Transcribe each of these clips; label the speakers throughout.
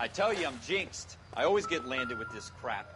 Speaker 1: I tell you, I'm jinxed. I always get landed with this crap.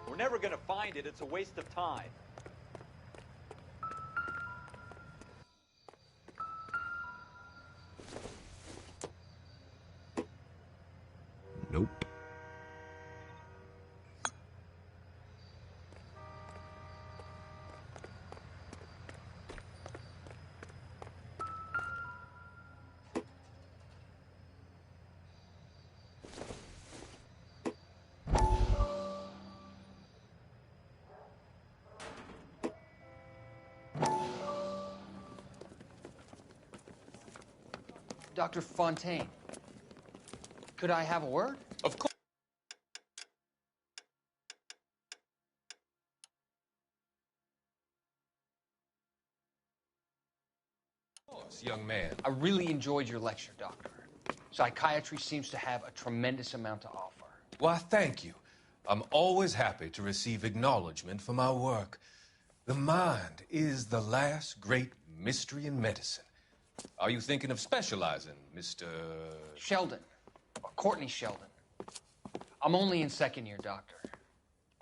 Speaker 1: We're never gonna find it. It's a waste of time.
Speaker 2: Nope.
Speaker 3: Dr. Fontaine, could I have a word?
Speaker 1: Of course.
Speaker 4: Young man.
Speaker 3: I really enjoyed your lecture, Doctor. Psychiatry seems to have a tremendous amount to offer.
Speaker 4: Why, thank you. I'm always happy to receive acknowledgement for my work. The mind is the last great mystery in medicine. Are you thinking of specializing, Mr.
Speaker 3: Sheldon, or Courtney Sheldon. I'm only in second year, Doctor.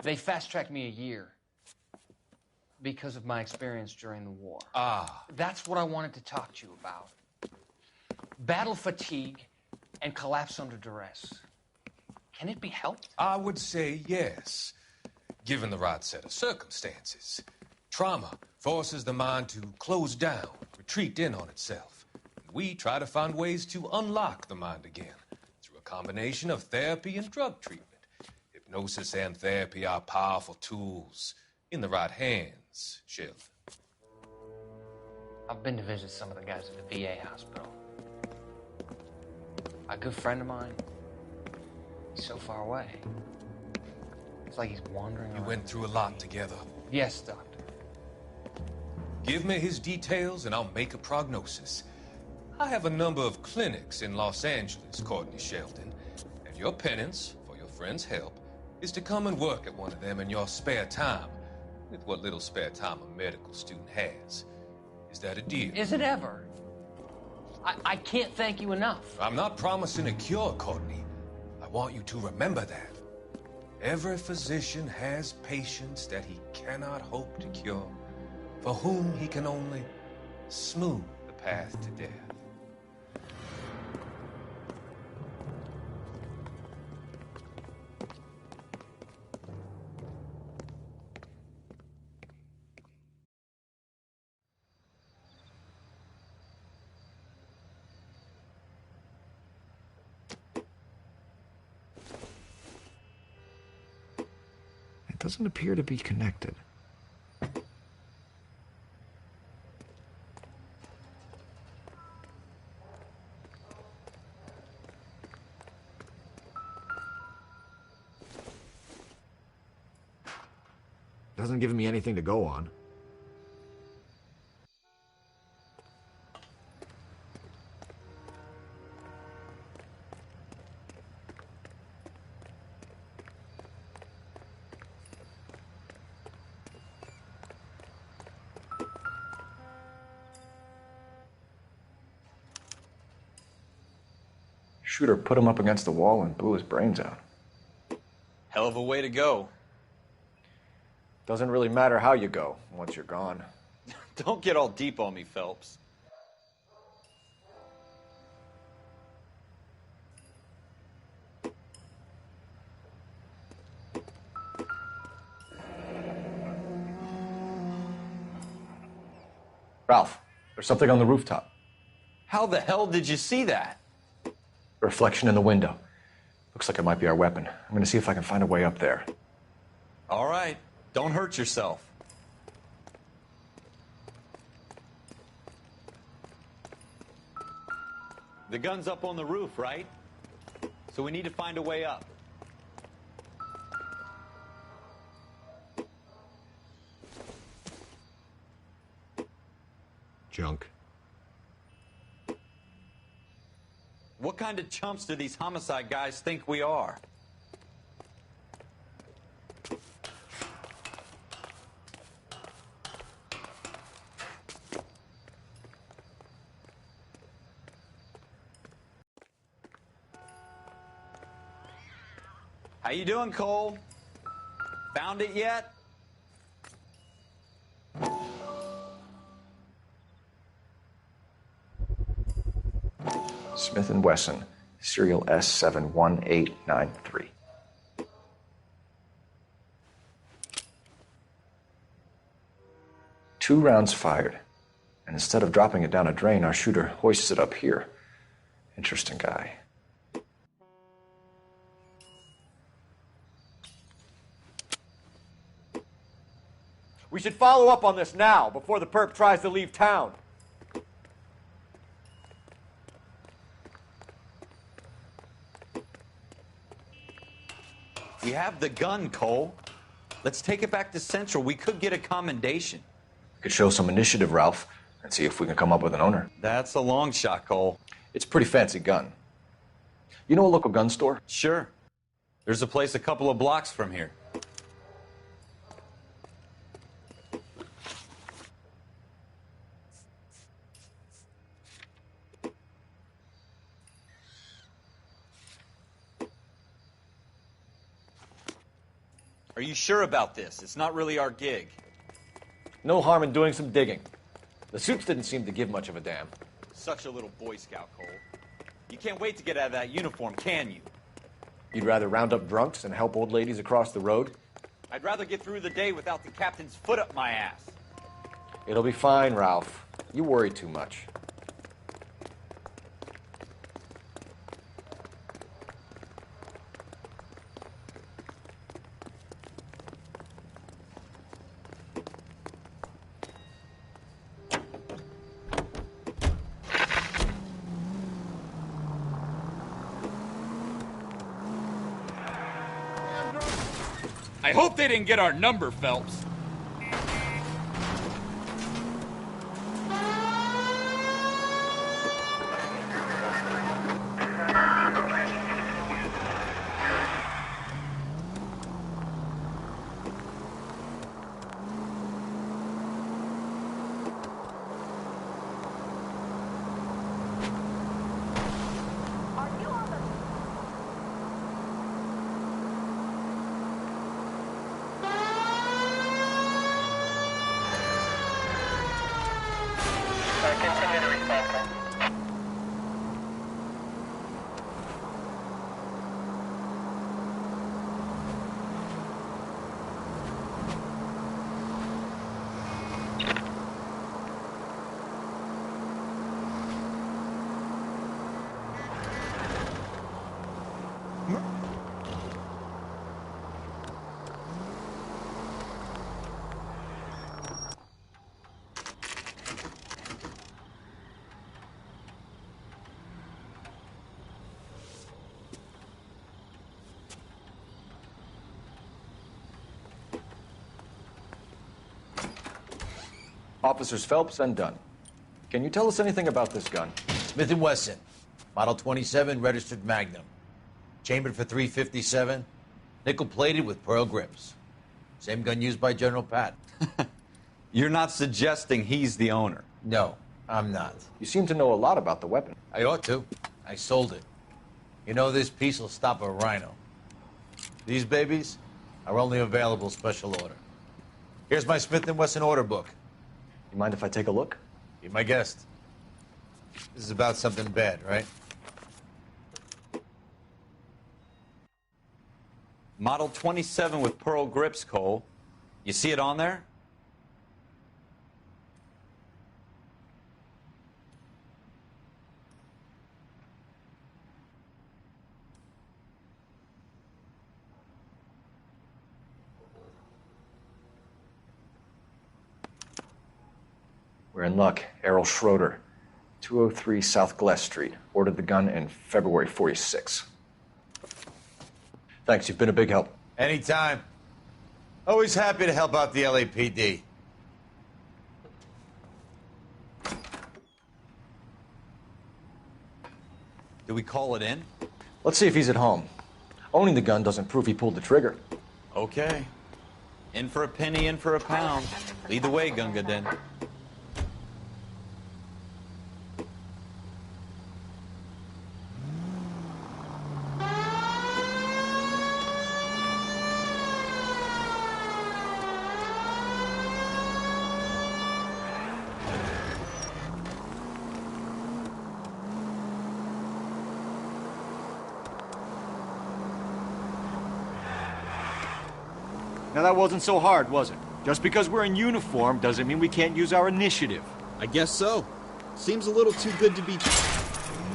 Speaker 3: They fast-tracked me a year because of my experience during the war.
Speaker 4: Ah.
Speaker 3: That's what I wanted to talk to you about. Battle fatigue and collapse under duress. Can it be helped?
Speaker 4: I would say yes, given the right set of circumstances. Trauma forces the mind to close down, retreat in on itself. We try to find ways to unlock the mind again through a combination of therapy and drug treatment. Hypnosis and therapy are powerful tools in the right hands, Sheldon.
Speaker 3: I've been to visit some of the guys at the VA hospital. A good friend of mine, he's so far away. It's like he's wandering
Speaker 4: You
Speaker 3: around.
Speaker 4: went through a lot together.
Speaker 3: Yes, Doctor.
Speaker 4: Give me his details and I'll make a prognosis. I have a number of clinics in Los Angeles, Courtney Sheldon, and your penance, for your friend's help, is to come and work at one of them in your spare time, with what little spare time a medical student has. Is that a deal?
Speaker 3: Is it ever? I can't thank you enough.
Speaker 4: I'm not promising a cure, Courtney. I want you to remember that. Every physician has patients that he cannot hope to cure, for whom he can only smooth the path to death.
Speaker 2: It doesn't appear to be connected. Doesn't give me anything to go on.
Speaker 5: Shooter put him up against the wall and blew his brains out.
Speaker 1: Hell of a way to go.
Speaker 5: Doesn't really matter how you go once you're gone.
Speaker 1: Don't get all deep on me, Phelps.
Speaker 5: Ralph, there's something on the rooftop.
Speaker 1: How the hell did you see that?
Speaker 5: A reflection in the window. Looks like it might be our weapon. I'm gonna see if I can find a way up there.
Speaker 1: All right. Don't hurt yourself. The gun's up on the roof, right? So we need to find a way up.
Speaker 2: Junk.
Speaker 1: What kind of chumps do these homicide guys think we are? you doing, Cole? Found it yet?
Speaker 5: Smith & Wesson, serial S71893. Two rounds fired, and instead of dropping it down a drain, our shooter hoists it up here. Interesting guy.
Speaker 6: We should follow up on this now, before the perp tries to leave town.
Speaker 1: We have the gun, Cole. Let's take it back to Central. We could get a commendation.
Speaker 5: We could show some initiative, Ralph, and see if we can come up with an owner.
Speaker 1: That's a long shot, Cole.
Speaker 5: It's a pretty fancy gun. You know a local gun store?
Speaker 1: Sure. There's a place a couple of blocks from here. Are you sure about this? It's not really our gig.
Speaker 6: No harm in doing some digging. The suits didn't seem to give much of a damn.
Speaker 1: Such a little Boy Scout, Cole. You can't wait to get out of that uniform, can you?
Speaker 6: You'd rather round up drunks than help old ladies across the road?
Speaker 1: I'd rather get through the day without the captain's foot up my ass.
Speaker 6: It'll be fine, Ralph. You worry too much.
Speaker 7: I hope they didn't get our number, Phelps.
Speaker 5: Officers Phelps and Dunn. Can you tell us anything about this gun?
Speaker 8: Smith & Wesson, Model 27, registered Magnum. Chambered for .357, nickel-plated with pearl grips. Same gun used by General Patton.
Speaker 1: You're not suggesting he's the owner?
Speaker 8: No, I'm not.
Speaker 5: You seem to know a lot about the weapon.
Speaker 8: I ought to. I sold it. You know, this piece will stop a rhino. These babies are only available special order. Here's my Smith & Wesson order book.
Speaker 5: You mind if I take a look?
Speaker 8: Be my guest. This is about something bad, right?
Speaker 1: Model 27 with pearl grips, Cole. You see it on there?
Speaker 5: We're in luck. Errol Schroeder, 203 South Glass Street. Ordered the gun in February '46. Thanks, you've been a big help.
Speaker 8: Anytime. Always happy to help out the LAPD.
Speaker 1: Do we call it in?
Speaker 5: Let's see if he's at home. Owning the gun doesn't prove he pulled the trigger.
Speaker 1: Okay. In for a penny, in for a pound. Lead the way, Gunga Din.
Speaker 6: Now that wasn't so hard, was it? Just because we're in uniform doesn't mean we can't use our initiative.
Speaker 7: I guess so. Seems a little too good to be...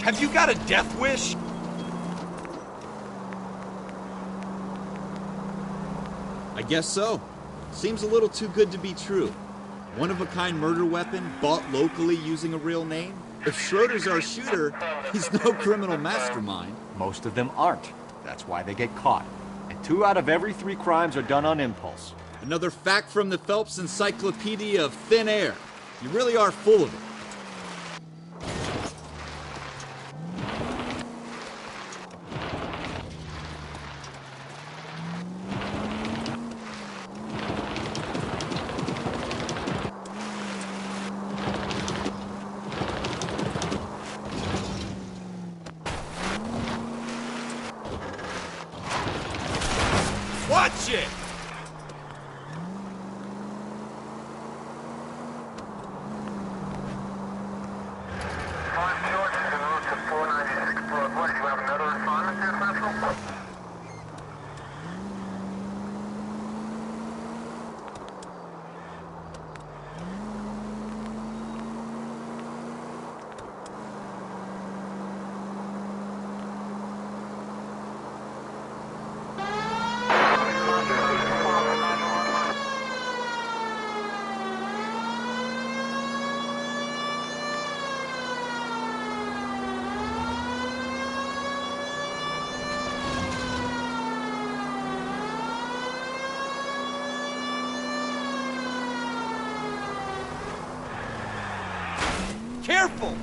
Speaker 1: Have you got a death wish?
Speaker 7: I guess so. Seems a little too good to be true. One-of-a-kind murder weapon bought locally using a real name? If Schroeder's our shooter, he's no criminal mastermind.
Speaker 6: Most of them aren't. That's why they get caught. And 2 out of every 3 crimes are done on impulse.
Speaker 7: Another fact from the Phelps Encyclopedia of Thin Air. You really are full of it.
Speaker 1: Watch it! Careful!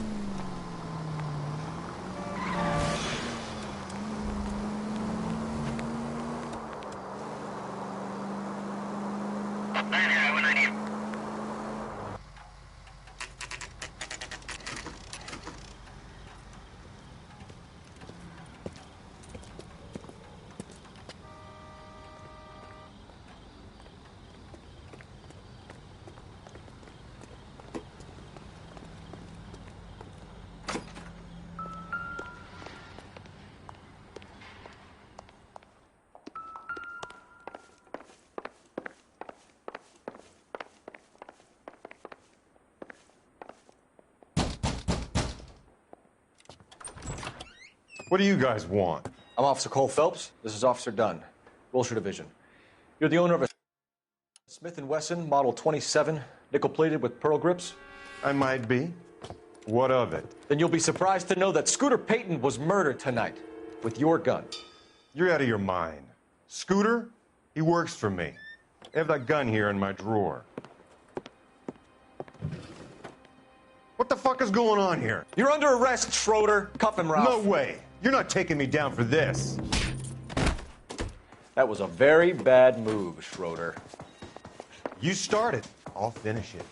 Speaker 5: What do you guys want?
Speaker 6: I'm Officer Cole Phelps. This is Officer Dunn, Wilshire Division. You're the owner of a Smith & Wesson Model 27, nickel-plated with pearl grips?
Speaker 5: I might be. What of it?
Speaker 6: Then you'll be surprised to know that Scooter Payton was murdered tonight with your gun.
Speaker 5: You're out of your mind. Scooter? He works for me. I have that gun here in my drawer. What the fuck is going on here?
Speaker 6: You're under arrest, Schroeder. Cuff him, Ralph.
Speaker 5: No way. You're not taking me down for this.
Speaker 6: That was a very bad move, Schroeder.
Speaker 5: You started. I'll finish it.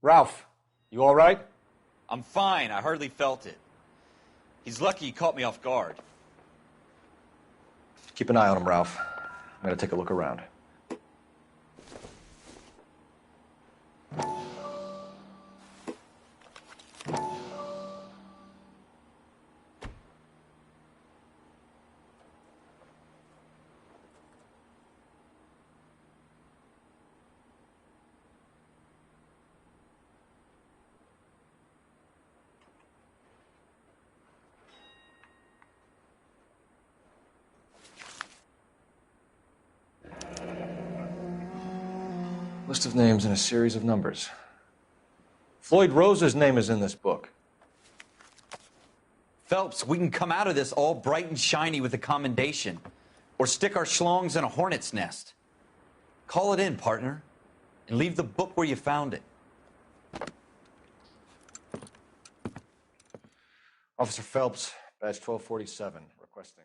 Speaker 6: Ralph, you all right?
Speaker 1: I'm fine. I hardly felt it. He's lucky he caught me off guard.
Speaker 6: Keep an eye on him, Ralph. I'm gonna take a look around. List of names and a series of numbers. Floyd Rose's name is in this book.
Speaker 1: Phelps, we can come out of this all bright and shiny with a commendation. Or stick our schlongs in a hornet's nest. Call it in, partner. And leave the book where you found it.
Speaker 6: Officer Phelps, badge 1247, requesting.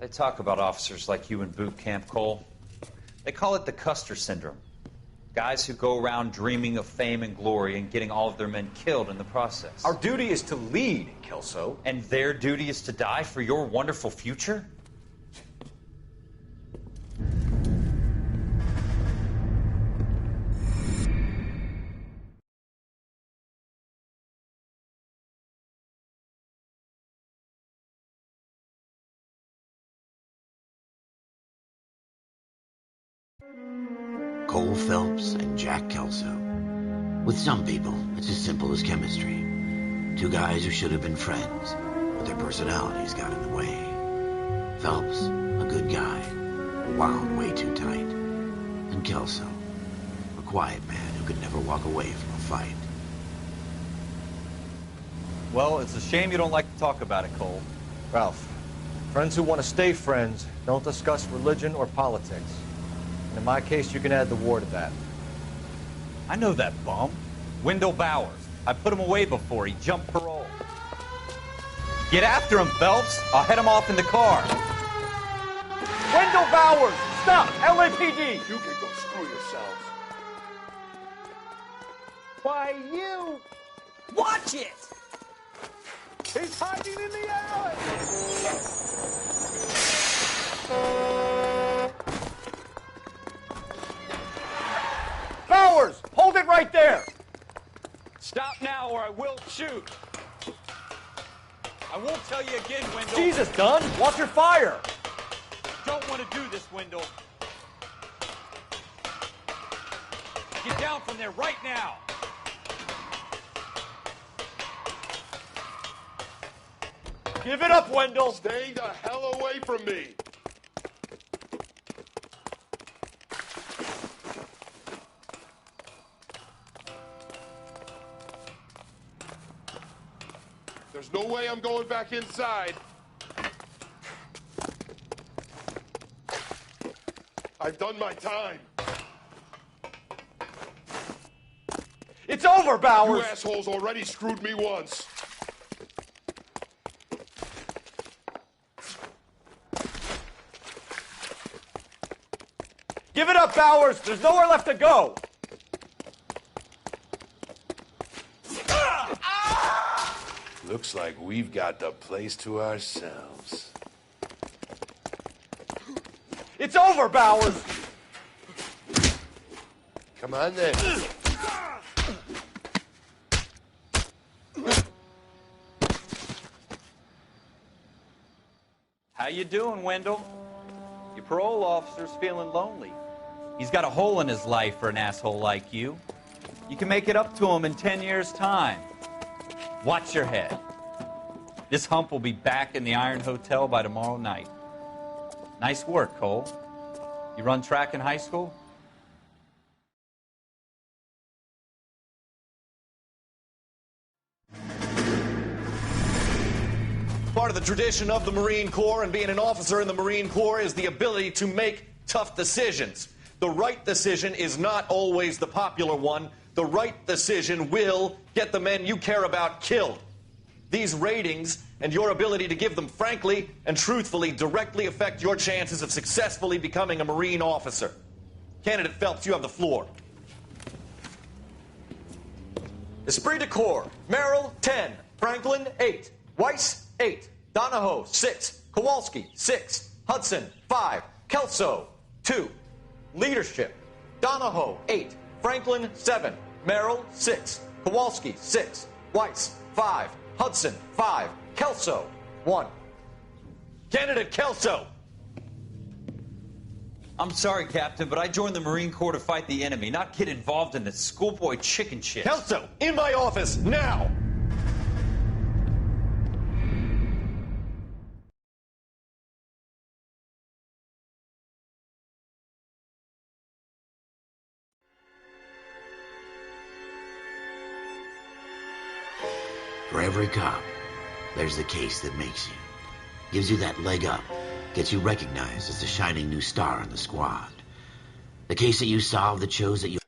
Speaker 9: They talk about officers like you in boot camp, Cole. They call it the Custer syndrome. Guys who go around dreaming of fame and glory and getting all of their men killed in the process.
Speaker 6: Our duty is to lead, Kelso.
Speaker 9: And their duty is to die for your wonderful future?
Speaker 10: Cole Phelps and Jack Kelso. With some people, it's as simple as chemistry. Two guys who should have been friends, but their personalities got in the way. Phelps, a good guy, wound way too tight. And Kelso, a quiet man who could never walk away from a fight.
Speaker 9: Well, it's a shame you don't like to talk about it, Cole.
Speaker 6: Ralph, friends who want to stay friends don't discuss religion or politics. And in my case, you can add the war to that.
Speaker 9: I know that bum. Wendell Bowers. I put him away before. He jumped parole. Get after him, Phelps. I'll head him off in the car.
Speaker 6: Wendell Bowers! Stop! LAPD!
Speaker 11: You can go screw yourselves.
Speaker 6: Why, you...
Speaker 12: Watch it!
Speaker 11: He's hiding in the alley!
Speaker 6: Bowers! Hold it right there!
Speaker 1: Stop now or I will shoot.
Speaker 9: I won't tell you again, Wendell.
Speaker 6: Jesus, Dunn! Watch your fire!
Speaker 9: Don't want to do this, Wendell. Get down from there right now.
Speaker 6: Give it up, Wendell!
Speaker 11: Stay the hell away from me! There's no way I'm going back inside. I've done my time.
Speaker 6: It's over, Bowers!
Speaker 11: You assholes already screwed me once.
Speaker 6: Give it up, Bowers! There's nowhere left to go!
Speaker 11: Looks like we've got the place to ourselves.
Speaker 6: It's over, Bowers!
Speaker 11: Come on then.
Speaker 9: How you doing, Wendell? Your parole officer's feeling lonely. He's got a hole in his life for an asshole like you. You can make it up to him in 10 years' time. Watch your head. This hump will be back in the Iron Hotel by tomorrow night. Nice work, Cole. You run track in high school?
Speaker 13: Part of the tradition of the Marine Corps and being an officer in the Marine Corps is the ability to make tough decisions. The right decision is not always the popular one. The right decision will get the men you care about killed. These ratings and your ability to give them frankly and truthfully directly affect your chances of successfully becoming a Marine officer. Candidate Phelps, you have the floor. Esprit de Corps, Merrill, 10. Franklin, 8. Weiss, 8. Donahoe, 6. Kowalski, 6. Hudson, 5. Kelso, 2. Leadership, Donahoe, 8. Franklin, 7. Merrill, 6. Kowalski, 6. Weiss, 5. Hudson, 5. Kelso, 1. Candidate Kelso!
Speaker 9: I'm sorry, Captain, but I joined the Marine Corps to fight the enemy, not get involved in this schoolboy chicken shit.
Speaker 13: Kelso, in my office, now!
Speaker 10: For every cop, there's the case that makes you. Gives you that leg up. Gets you recognized as the shining new star in the squad. The case that you solved that shows that you